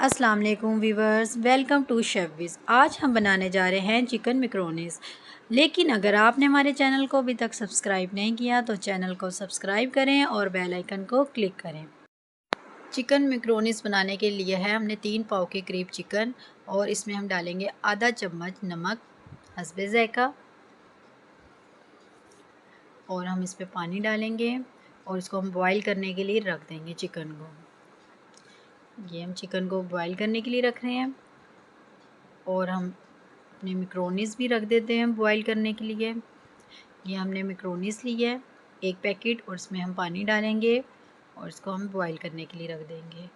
अस्सलाम वालेकुम viewers, welcome to chef Wiz. आज हम बनाने जा रहे हैं चिकन मैक्रोनीस। लेकिन अगर आपने हमारे चैनल को अभी तक सब्सक्राइब नहीं किया तो चैनल को सब्सक्राइब करें और बेल आइकन को क्लिक करें। चिकन मैक्रोनीस बनाने के लिए है हमने 3 पाव के करीब चिकन और इसमें हम डालेंगे आधा चम्मच नमक हस्बे ज़ायक़ा और हम इस पर पानी डालेंगे और इसको हम बॉईल करने के लिए रख देंगे चिकन को। ये हम चिकन को बॉईल करने के लिए रख रहे हैं और हम अपने मैक्रोनीस भी रख देते हैं बॉईल करने के लिए। ये हमने मैक्रोनीस ली है 1 पैकेट और इसमें हम पानी डालेंगे और इसको हम बॉईल करने के लिए रख देंगे।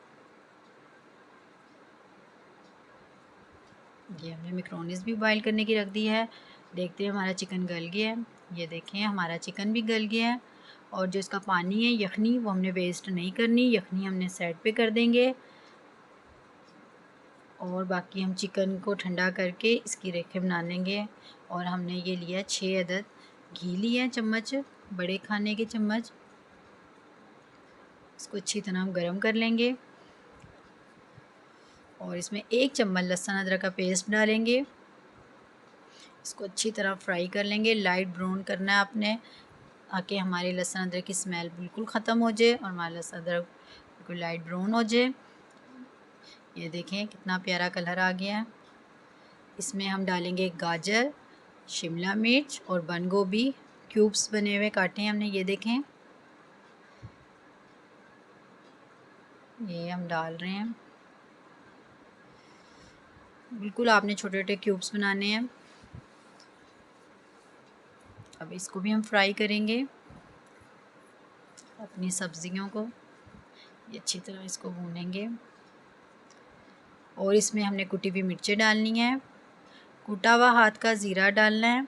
ये हमने मैक्रोनीस भी बॉईल करने की रख दी है। देखते हैं हमारा चिकन गल गया है। ये देखें हमारा चिकन भी गल गया है और जो इसका पानी है यखनी वो हमने वेस्ट नहीं करनी, यखनी हमने साइड पे कर देंगे और बाकी हम चिकन को ठंडा करके इसकी रेखे बना लेंगे। और हमने ये लिया 6 अदद घी लिया है, चम्मच बड़े खाने के चम्मच। इसको अच्छी तरह हम गरम कर लेंगे और इसमें 1 चम्मच लहसुन अदरक का पेस्ट डालेंगे। इसको अच्छी तरह फ्राई कर लेंगे, लाइट ब्राउन करना है आपने ताकि हमारे लहसुन अदरक की स्मेल बिल्कुल ख़त्म हो जाए और हमारा लहसुन अदरक बिल्कुल लाइट ब्राउन हो जाए। ये देखें कितना प्यारा कलर आ गया है। इसमें हम डालेंगे गाजर, शिमला मिर्च और बंद गोभी क्यूब्स बने हुए काटे हैं हमने। ये देखें ये हम डाल रहे हैं, बिल्कुल आपने छोटे छोटे क्यूब्स बनाने हैं। अब इसको भी हम फ्राई करेंगे अपनी सब्जियों को। ये अच्छी तरह इसको भूनेंगे और इसमें हमने कुटी हुई मिर्चें डालनी है, कुटा हुआ हाथ का ज़ीरा डालना है,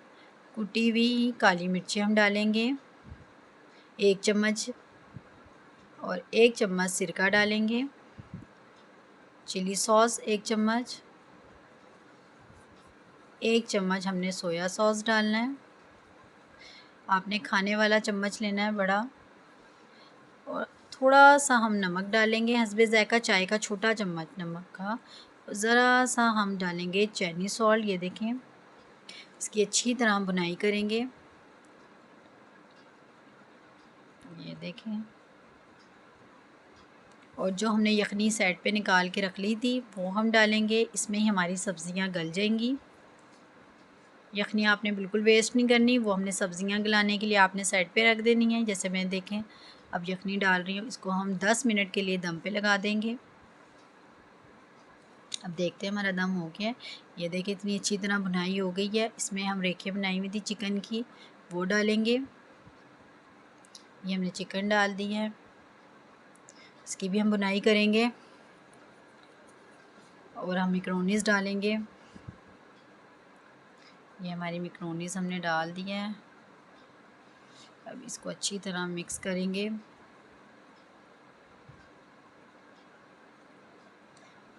कुटी हुई काली मिर्चें हम डालेंगे 1 चम्मच और 1 चम्मच सिरका डालेंगे, चिली सॉस 1 चम्मच, 1 चम्मच हमने सोया सॉस डालना है। आपने खाने वाला चम्मच लेना है बड़ा। और थोड़ा सा हम नमक डालेंगे हस्बे ज़ायक़ा, चाय का छोटा चम्मच नमक का। ज़रा सा हम डालेंगे चाइनीज़ सॉल्ट। ये देखें इसकी अच्छी तरह भुनाई करेंगे। ये देखें और जो हमने यखनी साइड पे निकाल के रख ली थी वो हम डालेंगे। इसमें ही हमारी सब्ज़ियाँ गल जाएंगी। यखनी आपने बिल्कुल वेस्ट नहीं करनी, वो हमने सब्ज़ियाँ गलाने के लिए आपने साइड पे रख देनी है। जैसे मैं देखें अब यखनी डाल रही हूँ, इसको हम 10 मिनट के लिए दम पे लगा देंगे। अब देखते हैं हमारा दम हो गया है। ये देखिए इतनी अच्छी तरह भुनाई हो गई है। इसमें हम रेखे बनाई हुई थी चिकन की वो डालेंगे। ये हमने चिकन डाल दी है, इसकी भी हम भुनाई करेंगे और हम मैक्रोनीस डालेंगे। ये हमारी मैक्रोनीस हमने डाल दी है। अब इसको अच्छी तरह मिक्स करेंगे।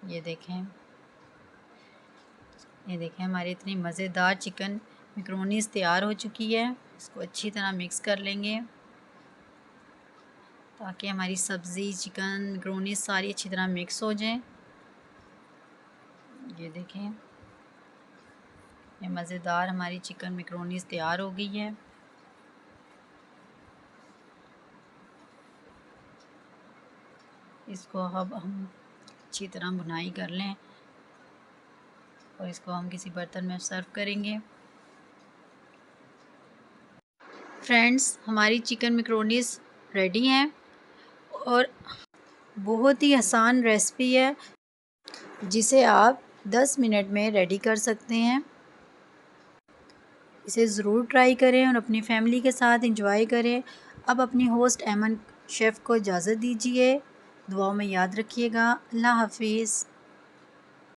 ये देखें हमारी इतनी मज़ेदार चिकन मैक्रोनीस तैयार हो चुकी है। इसको अच्छी तरह मिक्स कर लेंगे ताकि हमारी सब्ज़ी चिकन मैक्रोनीस सारी अच्छी तरह मिक्स हो जाए। ये देखें ये मज़ेदार हमारी चिकन मैक्रोनीस तैयार हो गई है। इसको अब हम अच्छी तरह भुनाई कर लें और इसको हम किसी बर्तन में सर्व करेंगे। फ्रेंड्स हमारी चिकन मैक्रोनीस रेडी हैं और बहुत ही आसान रेसिपी है जिसे आप 10 मिनट में रेडी कर सकते हैं। इसे ज़रूर ट्राई करें और अपनी फैमिली के साथ एंजॉय करें। अब अपनी होस्ट ऐमन शेफ़ को इजाज़त दीजिए। दुआओं में याद रखिएगा। अल्लाह हाफिज़।